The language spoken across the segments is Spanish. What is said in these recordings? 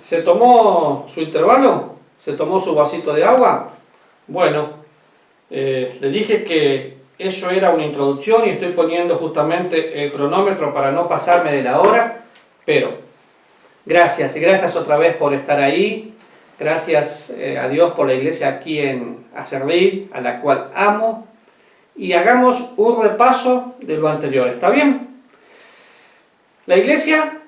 ¿Se tomó su intervalo? ¿Se tomó su vasito de agua? Bueno, le dije que eso era una introducción y estoy poniendo justamente el cronómetro para no pasarme de la hora, pero gracias, y gracias otra vez por estar ahí, gracias a Dios por la iglesia aquí en Acerrí, a la cual amo, y hagamos un repaso de lo anterior, ¿está bien? La iglesia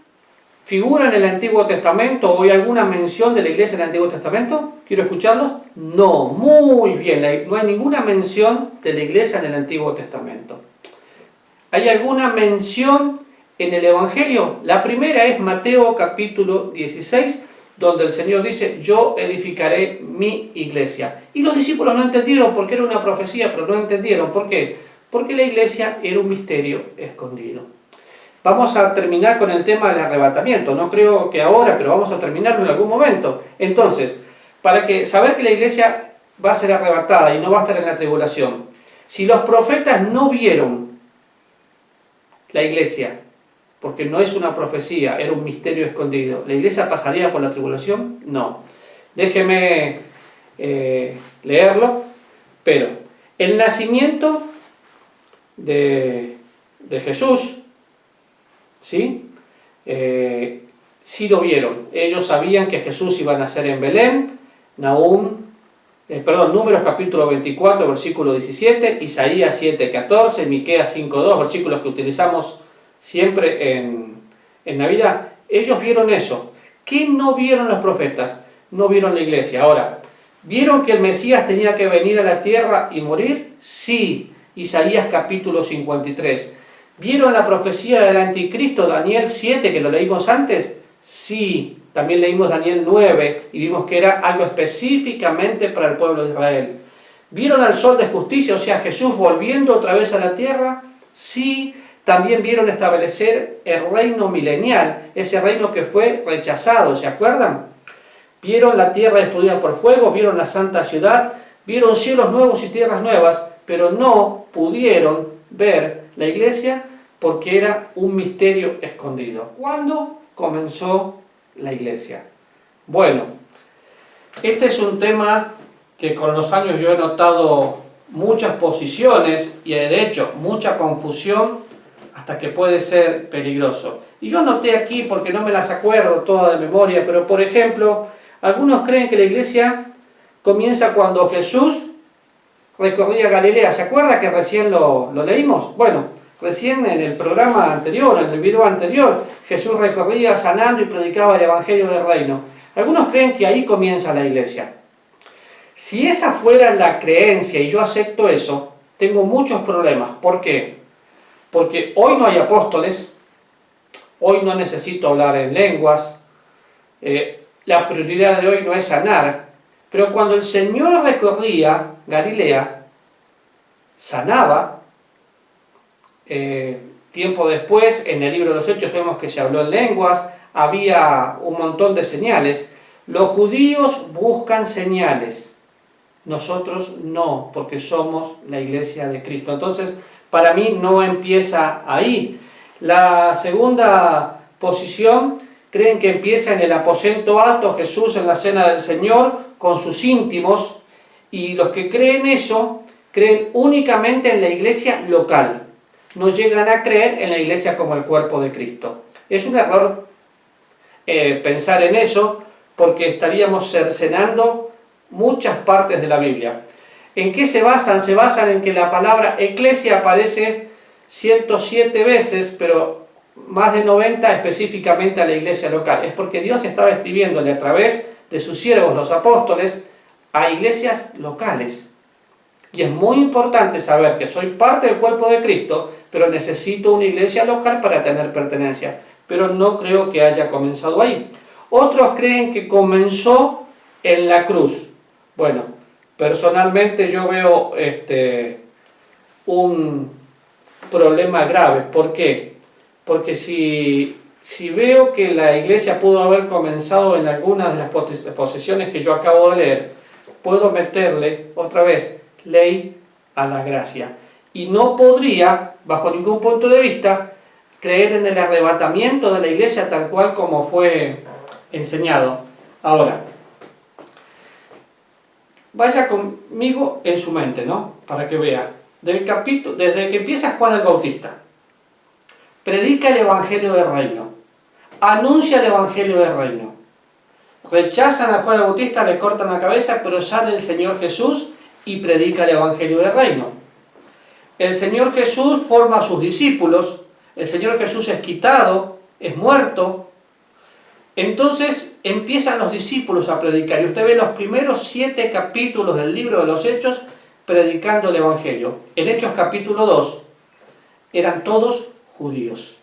figura en el Antiguo Testamento, ¿o hay alguna mención de la iglesia en el Antiguo Testamento? ¿Quiero escucharlos? No, muy bien, no hay ninguna mención de la iglesia en el Antiguo Testamento. ¿Hay alguna mención en el Evangelio? La primera es Mateo capítulo 16, donde el Señor dice, yo edificaré mi iglesia. Y los discípulos no entendieron porque era una profecía, pero no entendieron. ¿Por qué? Porque la iglesia era un misterio escondido. Vamos a terminar con el tema del arrebatamiento. No creo que ahora, pero vamos a terminarlo en algún momento. Entonces, para saber que la iglesia va a ser arrebatada y no va a estar en la tribulación, si los profetas no vieron la iglesia, porque no es una profecía, era un misterio escondido, ¿la iglesia pasaría por la tribulación? No. Déjeme leerlo, pero el nacimiento de Jesús, ¿sí? Sí lo vieron. Ellos sabían que Jesús iba a nacer en Belén, Números capítulo 24, versículo 17, Isaías 7:14, Miqueas 5:2, versículos que utilizamos siempre en Navidad. Ellos vieron eso. ¿Qué no vieron los profetas? No vieron la iglesia. Ahora, ¿vieron que el Mesías tenía que venir a la tierra y morir? Sí, Isaías capítulo 53. ¿Vieron la profecía del anticristo, Daniel 7, que lo leímos antes? Sí, también leímos Daniel 9 y vimos que era algo específicamente para el pueblo de Israel. ¿Vieron al sol de justicia, o sea, Jesús volviendo otra vez a la tierra? Sí, también vieron establecer el reino milenial, ese reino que fue rechazado, ¿se acuerdan? Vieron la tierra destruida por fuego, vieron la santa ciudad, vieron cielos nuevos y tierras nuevas, pero no pudieron ver la iglesia porque era un misterio escondido. ¿Cuándo comenzó la iglesia? Bueno, este es un tema que con los años yo he notado muchas posiciones y de hecho mucha confusión hasta que puede ser peligroso. Y yo noté aquí, porque no me las acuerdo todas de memoria, pero por ejemplo, algunos creen que la iglesia comienza cuando Jesús recorría Galilea. ¿Se acuerda que recién lo leímos? Bueno, recién en el programa anterior, en el video anterior, Jesús recorría sanando y predicaba el Evangelio del Reino. Algunos creen que ahí comienza la iglesia. Si esa fuera la creencia y yo acepto eso, tengo muchos problemas. ¿Por qué? Porque hoy no hay apóstoles, hoy no necesito hablar en lenguas, la prioridad de hoy no es sanar, pero cuando el Señor recorría Galilea, sanaba. Tiempo después, en el libro de los Hechos vemos que se habló en lenguas, había un montón de señales. Los judíos buscan señales, nosotros no, porque somos la iglesia de Cristo. Entonces, para mí no empieza ahí. La segunda posición, creen que empieza en el aposento alto, Jesús en la cena del Señor, con sus íntimos, y los que creen eso, creen únicamente en la iglesia local. No llegan a creer en la iglesia como el cuerpo de Cristo. Es un error pensar en eso, porque estaríamos cercenando muchas partes de la Biblia. ¿En qué se basan? Se basan en que la palabra eclesia aparece 107 veces, pero más de 90 específicamente a la iglesia local. Es porque Dios estaba escribiéndole a través de sus siervos, los apóstoles, a iglesias locales. Y es muy importante saber que soy parte del cuerpo de Cristo, pero necesito una iglesia local para tener pertenencia. Pero no creo que haya comenzado ahí. Otros creen que comenzó en la cruz. Bueno, personalmente yo veo un problema grave. ¿Por qué? Porque si veo que la iglesia pudo haber comenzado en algunas de las posiciones que yo acabo de leer, puedo meterle otra vez ley a la gracia. Y no podría, bajo ningún punto de vista, creer en el arrebatamiento de la iglesia tal cual como fue enseñado. Ahora, vaya conmigo en su mente, ¿no? Para que vea. Desde que empieza Juan el Bautista, predica el Evangelio del Reino, anuncia el Evangelio del Reino, rechazan a Juan el Bautista, le cortan la cabeza, pero sale el Señor Jesús y predica el Evangelio del Reino. El Señor Jesús forma a sus discípulos, el Señor Jesús es quitado, es muerto. Entonces empiezan los discípulos a predicar, y usted ve los primeros 7 capítulos del libro de los Hechos predicando el Evangelio. En Hechos capítulo 2 eran todos judíos.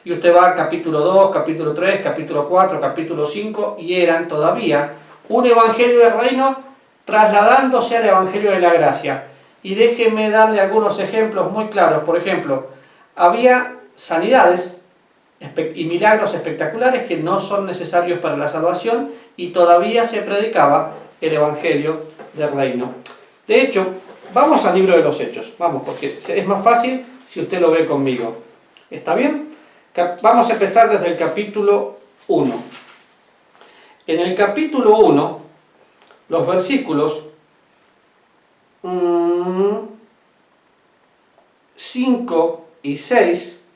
Y usted va al capítulo 2, capítulo 3, capítulo 4, capítulo 5, y eran todavía un Evangelio del Reino trasladándose al Evangelio de la Gracia. Y déjeme darle algunos ejemplos muy claros. Por ejemplo, había sanidades y milagros espectaculares que no son necesarios para la salvación, y todavía se predicaba el Evangelio del Reino. De hecho, vamos al libro de los Hechos, vamos, porque es más fácil si usted lo ve conmigo. ¿Está bien? Vamos a empezar desde el capítulo 1. En el capítulo 1, los versículos 5 y 6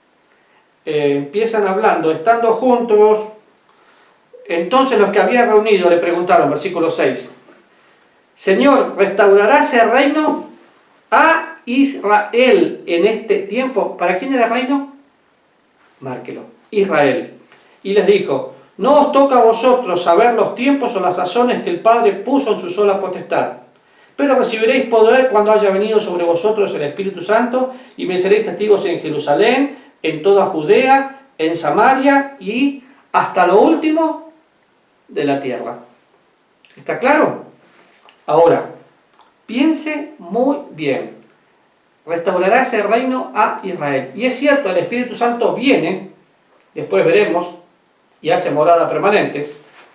empiezan hablando, estando juntos. Entonces los que habían reunido le preguntaron, versículo 6, Señor, ¿restaurarás el reino a Israel en este tiempo? ¿Para quién era el reino? Márquelo, Israel. Y les dijo, no os toca a vosotros saber los tiempos o las sazones que el Padre puso en su sola potestad, pero recibiréis poder cuando haya venido sobre vosotros el Espíritu Santo, y me seréis testigos en Jerusalén, en toda Judea, en Samaria y hasta lo último de la tierra. ¿Está claro? Ahora, piense muy bien. Restaurarás el reino a Israel. Y es cierto, el Espíritu Santo viene, después veremos, y hace morada permanente.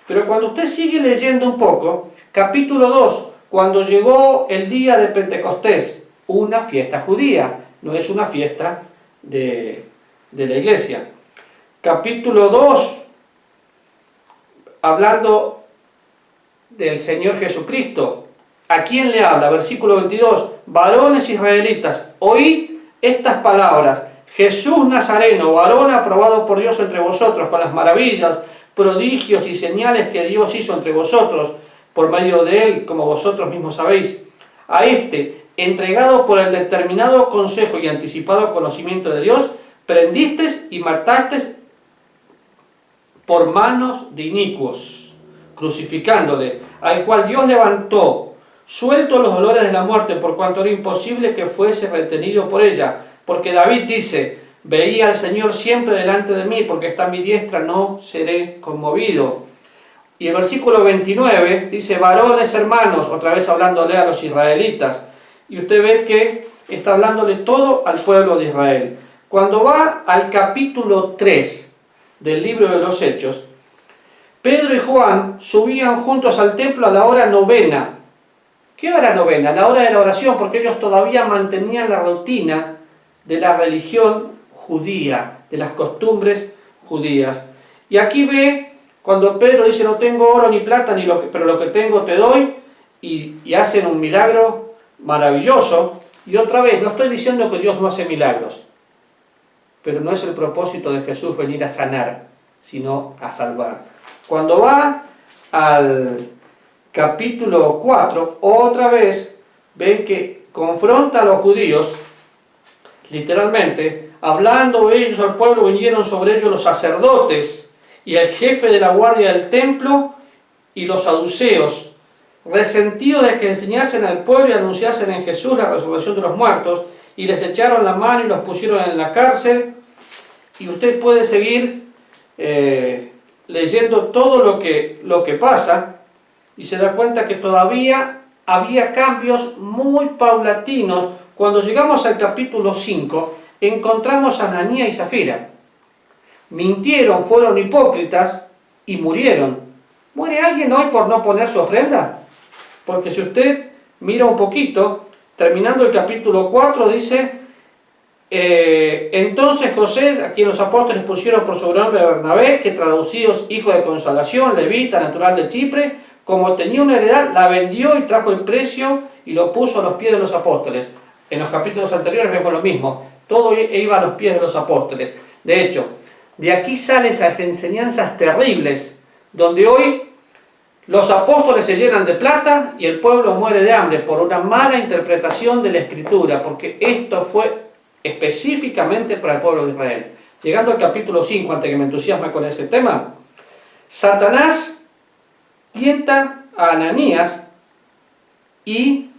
Pero cuando usted sigue leyendo un poco, capítulo 2, cuando llegó el día de Pentecostés, una fiesta judía, no es una fiesta de la iglesia. Capítulo 2, hablando del Señor Jesucristo. ¿A quién le habla? Versículo 22. Varones israelitas, oíd estas palabras. Jesús Nazareno, varón aprobado por Dios entre vosotros, con las maravillas, prodigios y señales que Dios hizo entre vosotros, por medio de él, como vosotros mismos sabéis. A este, entregado por el determinado consejo y anticipado conocimiento de Dios, prendisteis y matasteis por manos de inicuos, crucificándole, al cual Dios levantó, suelto los dolores de la muerte, por cuanto era imposible que fuese retenido por ella. Porque David dice, veía al Señor siempre delante de mí, porque está a mi diestra, no seré conmovido. Y el versículo 29 dice, varones hermanos, otra vez hablándole a los israelitas. Y usted ve que está hablándole todo al pueblo de Israel. Cuando va al capítulo 3 del libro de los Hechos, Pedro y Juan subían juntos al templo a la hora novena. ¿Qué hora novena? La hora de la oración, porque ellos todavía mantenían la rutina de la religión judía, de las costumbres judías. Y aquí ve, cuando Pedro dice, no tengo oro ni plata, pero lo que tengo te doy, y hacen un milagro maravilloso. Y otra vez, no estoy diciendo que Dios no hace milagros, pero no es el propósito de Jesús venir a sanar, sino a salvar. Cuando va al capítulo 4, otra vez ven que confronta a los judíos, literalmente, hablando ellos al pueblo, vinieron sobre ellos los sacerdotes y el jefe de la guardia del templo y los saduceos, resentidos de que enseñasen al pueblo y anunciasen en Jesús la resurrección de los muertos, y les echaron la mano y los pusieron en la cárcel. Y usted puede seguir leyendo todo lo que pasa, y se da cuenta que todavía había cambios muy paulatinos. Cuando llegamos al capítulo 5, encontramos a Ananías y Zafira. Mintieron, fueron hipócritas y murieron. ¿Muere alguien hoy por no poner su ofrenda? Porque si usted mira un poquito, terminando el capítulo 4, dice, Entonces José, a quien los apóstoles pusieron por sobrenombre de Bernabé, que traducidos hijo de consolación, levita, natural de Chipre, como tenía una heredad, la vendió y trajo el precio y lo puso a los pies de los apóstoles. En los capítulos anteriores vemos lo mismo, todo iba a los pies de los apóstoles. De hecho, de aquí salen esas enseñanzas terribles, donde hoy los apóstoles se llenan de plata y el pueblo muere de hambre por una mala interpretación de la Escritura, porque esto fue específicamente para el pueblo de Israel. Llegando al capítulo 5, antes que me entusiasme con ese tema, Satanás tienta a Ananías y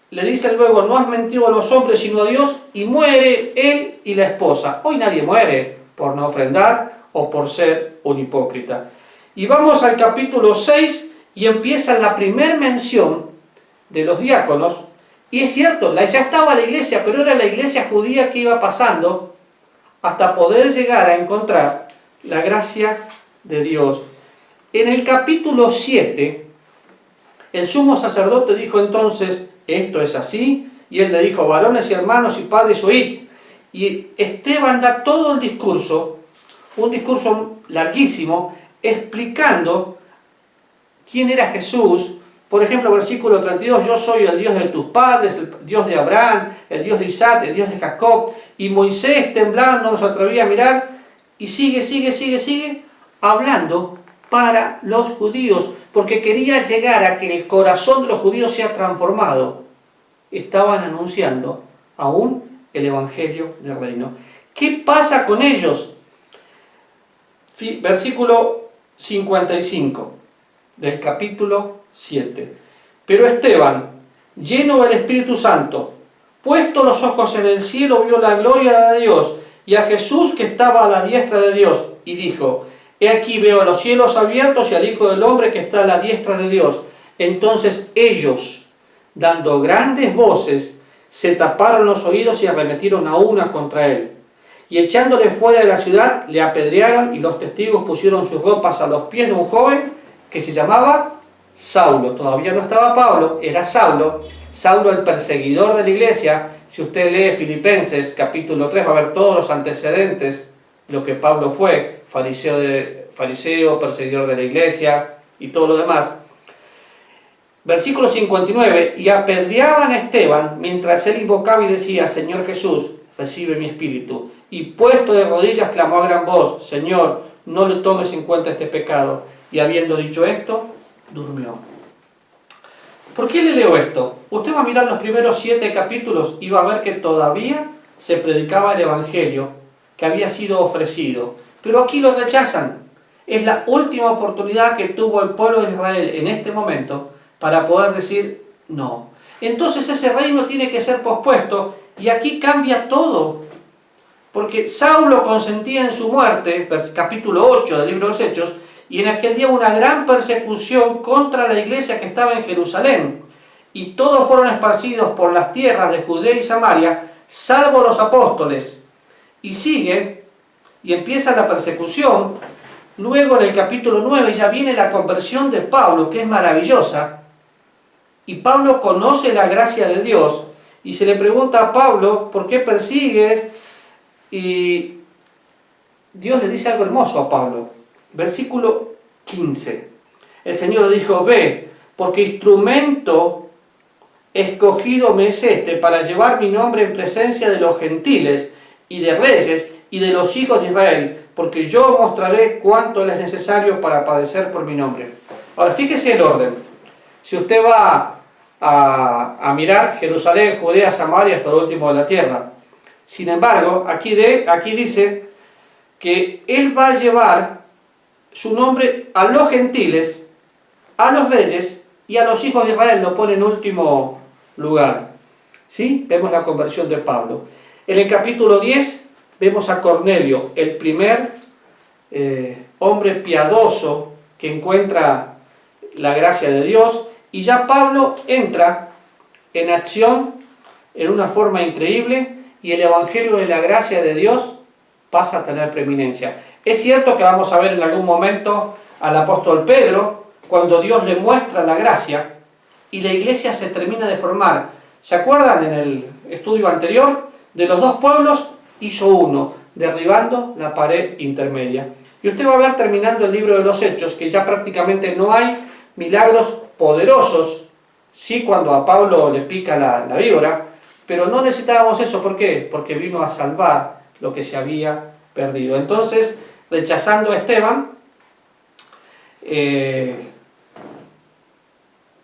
le dice luego: no has mentido a los hombres sino a Dios, y muere él y la esposa. Hoy nadie muere por no ofrendar o por ser un hipócrita. Y vamos al capítulo 6 y empieza la primer mención de los diáconos. Y es cierto, ya estaba la iglesia, pero era la iglesia judía que iba pasando hasta poder llegar a encontrar la gracia de Dios. En el capítulo 7, el sumo sacerdote dijo entonces: esto es así. Y él le dijo: varones y hermanos y padres, oíd. Y Esteban da todo el discurso, un discurso larguísimo, explicando quién era Jesús. Por ejemplo, versículo 32, yo soy el Dios de tus padres, el Dios de Abraham, el Dios de Isaac, el Dios de Jacob. Y Moisés, temblando, no se atrevía a mirar. Y sigue, hablando para los judíos, porque quería llegar a que el corazón de los judíos sea transformado. Estaban anunciando aún el Evangelio del Reino. ¿Qué pasa con ellos? Versículo 55 del capítulo 7. Pero Esteban, lleno del Espíritu Santo, puesto los ojos en el cielo, vio la gloria de Dios y a Jesús que estaba a la diestra de Dios, y dijo: he aquí veo los cielos abiertos y al Hijo del Hombre que está a la diestra de Dios. Entonces ellos, dando grandes voces, se taparon los oídos y arremetieron a una contra él. Y echándole fuera de la ciudad, le apedrearon, y los testigos pusieron sus ropas a los pies de un joven que se llamaba Saulo. Todavía no estaba Pablo, era Saulo. Saulo, el perseguidor de la iglesia. Si usted lee Filipenses capítulo 3, va a ver todos los antecedentes de lo que Pablo fue: fariseo, perseguidor de la iglesia y todo lo demás. Versículo 59, y apedreaban a Esteban mientras él invocaba y decía: Señor Jesús, recibe mi espíritu. Y puesto de rodillas clamó a gran voz: Señor, no le tomes en cuenta este pecado. Y habiendo dicho esto, durmió. ¿Por qué le leo esto? Usted va a mirar los primeros 7 capítulos y va a ver que todavía se predicaba el Evangelio que había sido ofrecido. Pero aquí lo rechazan. Es la última oportunidad que tuvo el pueblo de Israel en este momento para poder decir no. Entonces ese reino tiene que ser pospuesto, y aquí cambia todo. Porque Saulo consentía en su muerte, capítulo 8 del libro de los Hechos, y en aquel día una gran persecución contra la iglesia que estaba en Jerusalén. Y todos fueron esparcidos por las tierras de Judea y Samaria, salvo los apóstoles. Y sigue, y empieza la persecución. Luego en el capítulo 9 ya viene la conversión de Pablo, que es maravillosa. Y Pablo conoce la gracia de Dios, y se le pregunta a Pablo: ¿por qué persigues? Y Dios le dice algo hermoso a Pablo. Versículo 15. El Señor le dijo: ve, porque instrumento escogido me es este para llevar mi nombre en presencia de los gentiles y de reyes y de los hijos de Israel, porque yo mostraré cuánto les es necesario para padecer por mi nombre. Ahora, fíjese el orden. Si usted va a mirar Jerusalén, Judea, Samaria, hasta lo último de la tierra. Sin embargo, aquí dice que él va a llevar su nombre a los gentiles, a los reyes y a los hijos de Israel. Lo pone en último lugar. ¿Sí? Vemos la conversión de Pablo. En el capítulo 10 vemos a Cornelio, el primer hombre piadoso que encuentra la gracia de Dios. Y ya Pablo entra en acción en una forma increíble, y el Evangelio de la gracia de Dios pasa a tener preeminencia. Es cierto que vamos a ver en algún momento al apóstol Pedro, cuando Dios le muestra la gracia y la iglesia se termina de formar. ¿Se acuerdan en el estudio anterior De los dos pueblos hizo uno, derribando la pared intermedia. Y usted va a ver terminando el libro de los Hechos que ya prácticamente no hay milagros poderosos, sí cuando a Pablo le pica la víbora, pero no necesitábamos eso. ¿Por qué? Porque vino a salvar lo que se había perdido. Entonces, rechazando a Esteban,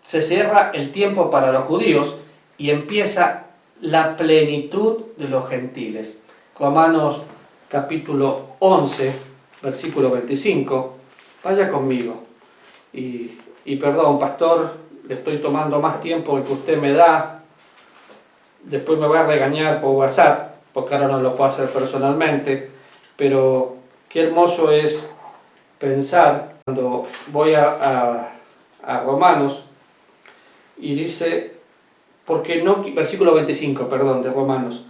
se cierra el tiempo para los judíos y empieza la plenitud de los gentiles. Romanos capítulo 11, versículo 25. Vaya conmigo. Y perdón, pastor, le estoy tomando más tiempo del que usted me da. Después me va a regañar por WhatsApp, porque ahora no lo puedo hacer personalmente. Pero qué hermoso es pensar cuando voy a Romanos y dice, porque no, versículo 25, perdón, de Romanos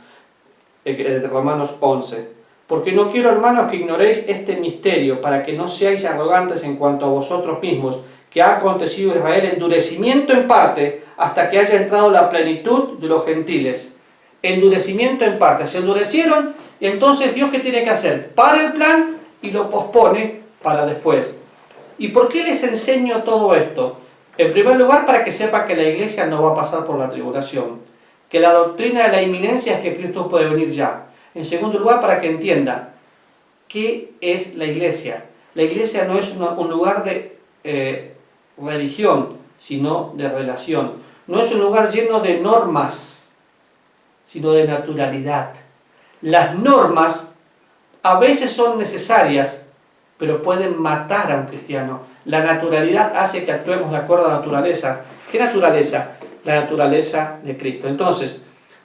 11. Porque no quiero, hermanos, que ignoréis este misterio, para que no seáis arrogantes en cuanto a vosotros mismos, que ha acontecido a Israel endurecimiento en parte, hasta que haya entrado la plenitud de los gentiles. Endurecimiento en parte. Se endurecieron, y entonces Dios, ¿qué tiene que hacer? Para el plan y lo pospone para después. ¿Y por qué les enseño todo esto? En primer lugar, para que sepa que la iglesia no va a pasar por la tribulación, que la doctrina de la inminencia es que Cristo puede venir ya. En segundo lugar, para que entienda qué es la iglesia. La iglesia no es un lugar de religión, sino de relación. No es un lugar lleno de normas, sino de naturalidad. Las normas a veces son necesarias, pero pueden matar a un cristiano. La naturalidad hace que actuemos de acuerdo a la naturaleza. ¿Qué naturaleza? La naturaleza de Cristo. Entonces,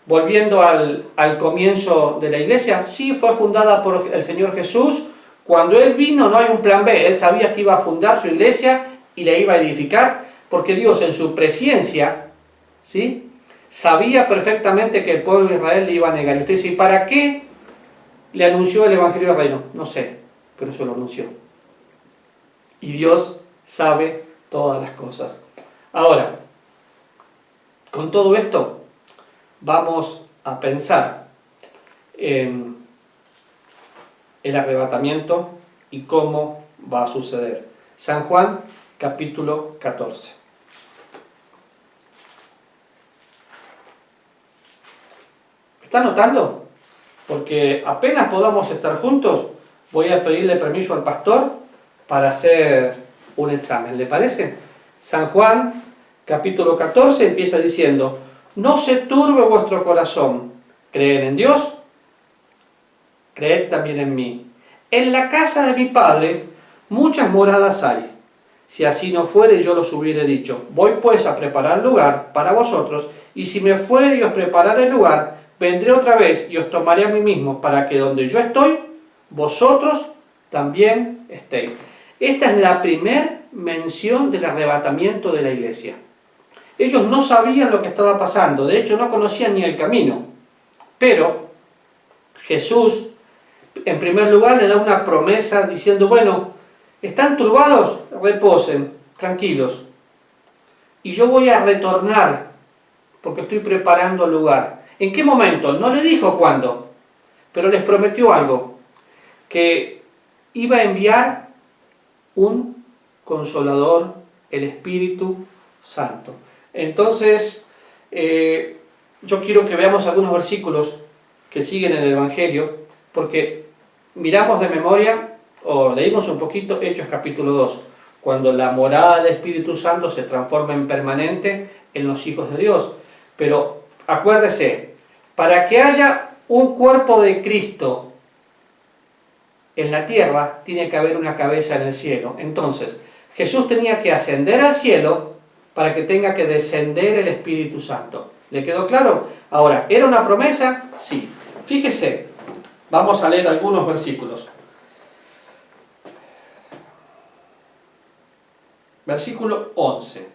volviendo al comienzo de la iglesia, sí fue fundada por el Señor Jesús. Cuando Él vino no hay un plan B. Él sabía que iba a fundar su iglesia y la iba a edificar, porque Dios en su presciencia, ¿sí?, sabía perfectamente que el pueblo de Israel le iba a negar. Y usted dice, ¿para qué le anunció el Evangelio del Reino? No sé, pero eso lo anunció. Y Dios sabe todas las cosas. Ahora, con todo esto, vamos a pensar en el arrebatamiento y cómo va a suceder. San Juan, capítulo 14. ¿Está notando? Porque apenas podamos estar juntos, voy a pedirle permiso al pastor para hacer un examen. ¿Le parece? San Juan, capítulo 14, empieza diciendo: no se turbe vuestro corazón. ¿Creen en Dios? Creed también en mí. En la casa de mi Padre muchas moradas hay. Si así no fuere, yo los hubiera dicho. Voy pues a preparar lugar para vosotros, y si me fuere y os prepararé el lugar, vendré otra vez y os tomaré a mí mismo, para que donde yo estoy, vosotros también estéis. Esta es la primera mención del arrebatamiento de la iglesia. Ellos no sabían lo que estaba pasando, de hecho no conocían ni el camino. Pero Jesús, en primer lugar, le da una promesa diciendo: bueno, ¿están turbados? Reposen, tranquilos. Y yo voy a retornar, porque estoy preparando el lugar. ¿En qué momento? No le dijo cuándo, pero les prometió algo, que iba a enviar un Consolador, el Espíritu Santo. Entonces, yo quiero que veamos algunos versículos que siguen en el Evangelio, porque miramos de memoria, o leímos un poquito, Hechos capítulo 2, cuando la morada del Espíritu Santo se transforma en permanente en los hijos de Dios. Pero acuérdese, para que haya un cuerpo de Cristo en la tierra, tiene que haber una cabeza en el cielo. Entonces, Jesús tenía que ascender al cielo para que tenga que descender el Espíritu Santo. ¿Le quedó claro? Ahora, ¿era una promesa? Sí. Fíjese, vamos a leer algunos versículos. Versículo 11.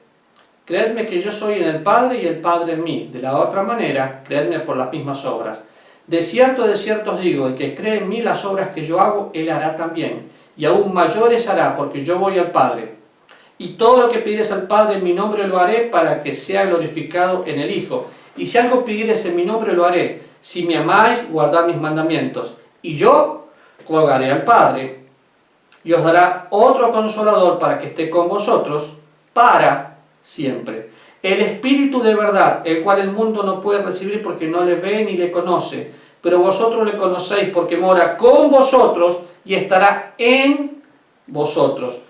Creedme que yo soy en el Padre y el Padre en mí. De la otra manera, creedme por las mismas obras. De cierto os digo, el que cree en mí, las obras que yo hago, él hará también. Y aún mayores hará, porque yo voy al Padre. Y todo lo que pidieres al Padre en mi nombre lo haré, para que sea glorificado en el Hijo. Y si algo pidieres en mi nombre lo haré. Si me amáis, guardad mis mandamientos. Y yo rogaré al Padre, y os dará otro Consolador para que esté con vosotros para siempre. El Espíritu de verdad, el cual el mundo no puede recibir porque no le ve ni le conoce, pero vosotros le conocéis porque mora con vosotros y estará en vosotros.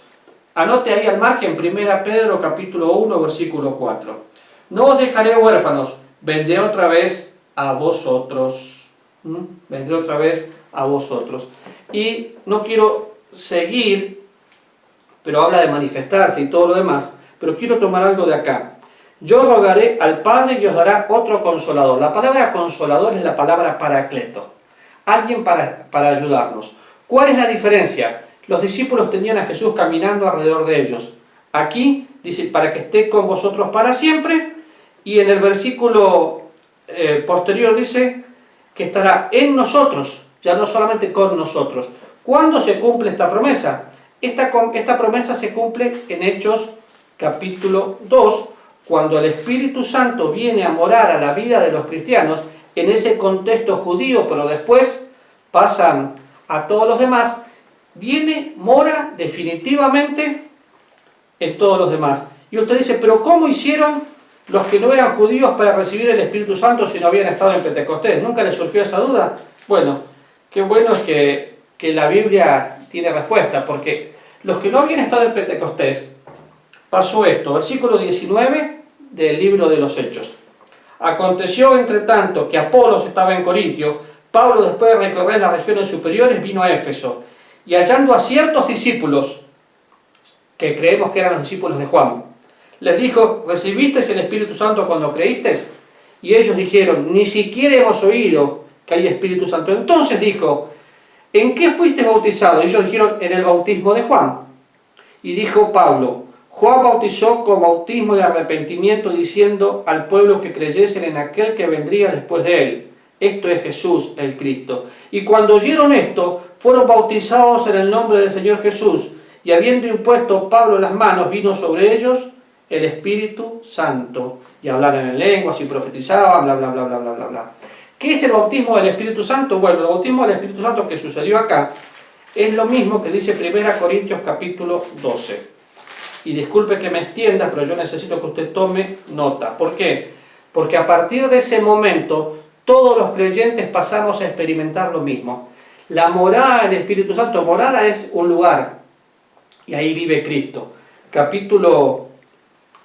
Anote ahí al margen 1 Pedro capítulo 1 versículo 4. No os dejaré huérfanos, vendré otra vez a vosotros. Vendré otra vez a vosotros. Y no quiero seguir, pero habla de manifestarse y todo lo demás, pero quiero tomar algo de acá. Yo rogaré al Padre y os dará otro Consolador. La palabra Consolador es la palabra Paracleto, alguien para ayudarnos. ¿Cuál es la diferencia? Los discípulos tenían a Jesús caminando alrededor de ellos. Aquí dice, para que esté con vosotros para siempre, y en el versículo posterior dice que estará en nosotros, ya no solamente con nosotros. ¿Cuándo se cumple esta promesa? Esta promesa se cumple en Hechos capítulo 2, cuando el Espíritu Santo viene a morar a la vida de los cristianos, en ese contexto judío, pero después pasan a todos los demás, mora definitivamente en todos los demás. Y usted dice, pero ¿cómo hicieron los que no eran judíos para recibir el Espíritu Santo si no habían estado en Pentecostés? ¿Nunca les surgió esa duda? Bueno, qué bueno es que la Biblia tiene respuesta, porque los que no habían estado en Pentecostés, pasó esto, versículo 19 del libro de los Hechos. Aconteció entre tanto que Apolos estaba en Corintio, Pablo, después de recorrer las regiones superiores, vino a Éfeso, y hallando a ciertos discípulos, que creemos que eran los discípulos de Juan, les dijo, ¿recibisteis el Espíritu Santo cuando creísteis? Y ellos dijeron, ni siquiera hemos oído que hay Espíritu Santo. Entonces dijo, ¿en qué fuisteis bautizados? Y ellos dijeron, en el bautismo de Juan. Y dijo Pablo, Juan bautizó con bautismo de arrepentimiento, diciendo al pueblo que creyesen en aquel que vendría después de él. Esto es Jesús, el Cristo. Y cuando oyeron esto, fueron bautizados en el nombre del Señor Jesús. Y habiendo impuesto Pablo las manos, vino sobre ellos el Espíritu Santo. Y hablaron en lenguas y profetizaban, bla, bla, bla, bla, bla, bla, bla. ¿Qué es el bautismo del Espíritu Santo? Bueno, el bautismo del Espíritu Santo que sucedió acá es lo mismo que dice 1 Corintios capítulo 12. Y disculpe que me extienda, pero yo necesito que usted tome nota. ¿Por qué? Porque a partir de ese momento, todos los creyentes pasamos a experimentar lo mismo. La morada del Espíritu Santo, morada es un lugar, y ahí vive Cristo. Capítulo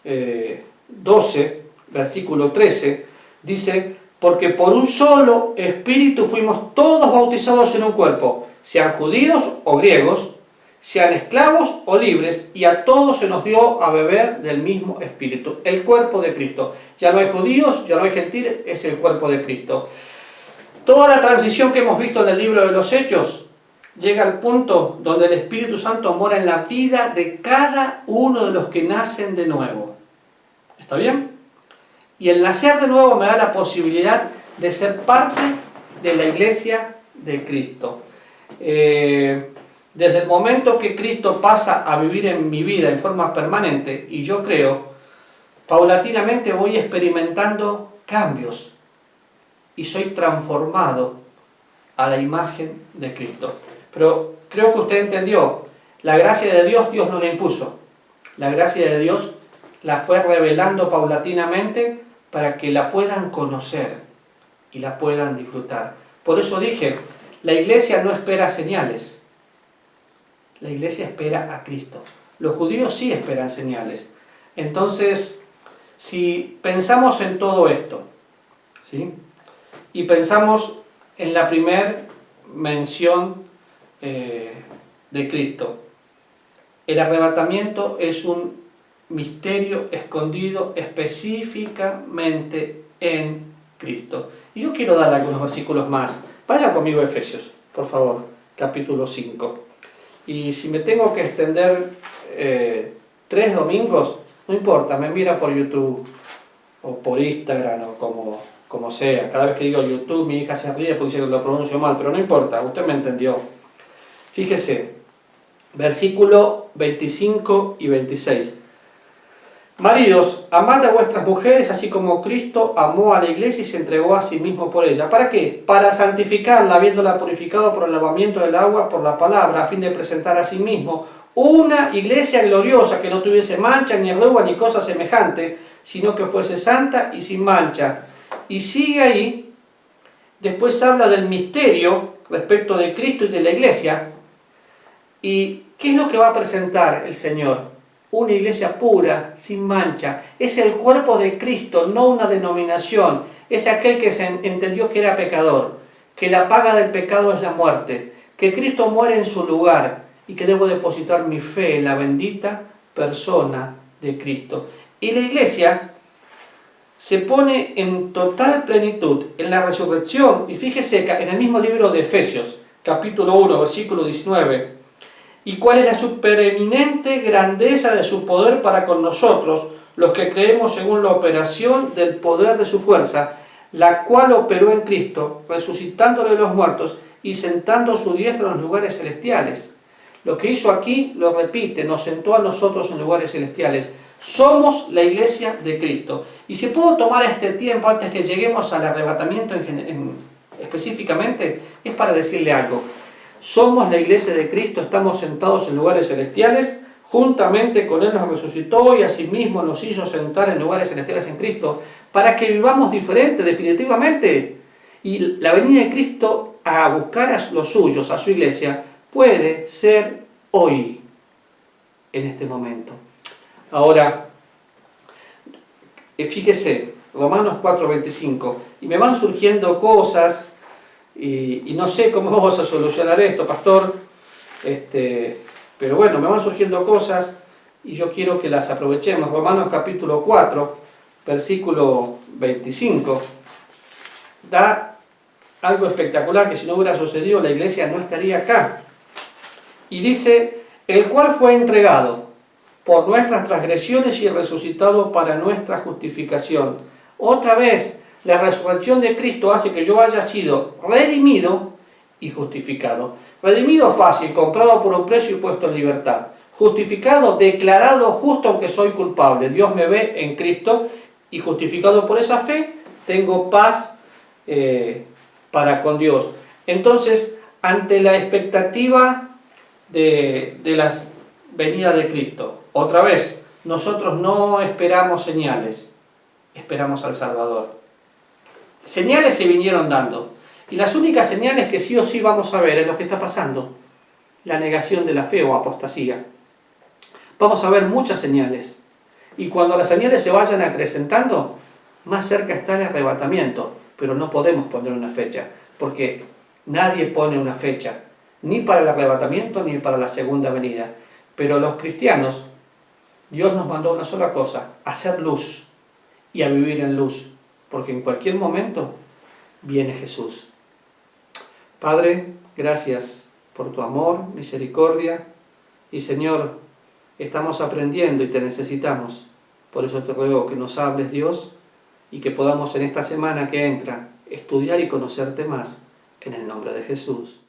12, versículo 13, dice, porque por un solo Espíritu fuimos todos bautizados en un cuerpo, sean judíos o griegos, sean esclavos o libres, y a todos se nos dio a beber del mismo Espíritu, el cuerpo de Cristo. Ya no hay judíos, ya no hay gentiles, es el cuerpo de Cristo. Toda la transición que hemos visto en el libro de los Hechos llega al punto donde el Espíritu Santo mora en la vida de cada uno de los que nacen de nuevo. ¿Está bien? Y el nacer de nuevo me da la posibilidad de ser parte de la iglesia de Cristo. Desde el momento que Cristo pasa a vivir en mi vida en forma permanente, y yo creo, paulatinamente voy experimentando cambios y soy transformado a la imagen de Cristo. Pero creo que usted entendió, la gracia de Dios, Dios no la impuso. La gracia de Dios la fue revelando paulatinamente para que la puedan conocer y la puedan disfrutar. Por eso dije, la iglesia no espera señales. La iglesia espera a Cristo. Los judíos sí esperan señales. Entonces, si pensamos en todo esto, ¿sí? Y pensamos en la primera mención de Cristo, el arrebatamiento es un misterio escondido específicamente en Cristo. Y yo quiero dar algunos versículos más. Vaya conmigo a Efesios, por favor, capítulo 5. Y si me tengo que extender 3 domingos, no importa, me mira por YouTube o por Instagram o como sea. Cada vez que digo YouTube, mi hija se ríe porque dice que lo pronuncio mal, pero no importa, usted me entendió. Fíjese, versículo 25 y 26. Maridos, amad a vuestras mujeres, así como Cristo amó a la iglesia y se entregó a sí mismo por ella. ¿Para qué? Para santificarla, habiéndola purificado por el lavamiento del agua, por la palabra, a fin de presentar a sí mismo una iglesia gloriosa, que no tuviese mancha, ni arruga, ni cosa semejante, sino que fuese santa y sin mancha. Y sigue ahí, después habla del misterio respecto de Cristo y de la iglesia. ¿Y qué es lo que va a presentar el Señor? Una iglesia pura, sin mancha. Es el cuerpo de Cristo, no una denominación. Es aquel que se entendió que era pecador, que la paga del pecado es la muerte, que Cristo muere en su lugar y que debo depositar mi fe en la bendita persona de Cristo. Y la iglesia se pone en total plenitud en la resurrección. Y fíjese que en el mismo libro de Efesios, capítulo 1, versículo 19, ¿y cuál es la supereminente grandeza de su poder para con nosotros, los que creemos según la operación del poder de su fuerza, la cual operó en Cristo, resucitándolo de los muertos y sentando su diestra en los lugares celestiales? Lo que hizo aquí lo repite, nos sentó a nosotros en lugares celestiales. Somos la iglesia de Cristo. Y si puedo tomar este tiempo antes que lleguemos al arrebatamiento específicamente, es para decirle algo. Somos la iglesia de Cristo, estamos sentados en lugares celestiales, juntamente con Él nos resucitó y asimismo nos hizo sentar en lugares celestiales en Cristo, para que vivamos diferente definitivamente. Y la venida de Cristo a buscar a los suyos, a su iglesia, puede ser hoy, en este momento. Ahora, fíjese, Romanos 4:25, y me van surgiendo cosas. Y no sé cómo vamos a solucionar esto, pastor, pero bueno, me van surgiendo cosas y yo quiero que las aprovechemos. Romanos capítulo 4, versículo 25, da algo espectacular que si no hubiera sucedido la iglesia no estaría acá. Y dice, el cual fue entregado por nuestras transgresiones y resucitado para nuestra justificación. Otra vez, la resurrección de Cristo hace que yo haya sido redimido y justificado. Redimido fácil, comprado por un precio y puesto en libertad. Justificado, declarado justo aunque soy culpable. Dios me ve en Cristo y justificado por esa fe, tengo paz para con Dios. Entonces, ante la expectativa de la venida de Cristo, otra vez, nosotros no esperamos señales, esperamos al Salvador. Señales se vinieron dando. Y las únicas señales que sí o sí vamos a ver es lo que está pasando. La negación de la fe o apostasía. Vamos a ver muchas señales. Y cuando las señales se vayan acrecentando, más cerca está el arrebatamiento. Pero no podemos poner una fecha. Porque nadie pone una fecha. Ni para el arrebatamiento ni para la segunda venida. Pero los cristianos, Dios nos mandó una sola cosa. Hacer luz. Y a vivir en luz. Porque en cualquier momento viene Jesús. Padre, gracias por tu amor, misericordia. Y Señor, estamos aprendiendo y te necesitamos. Por eso te ruego que nos hables, Dios, y que podamos en esta semana que entra estudiar y conocerte más. En el nombre de Jesús.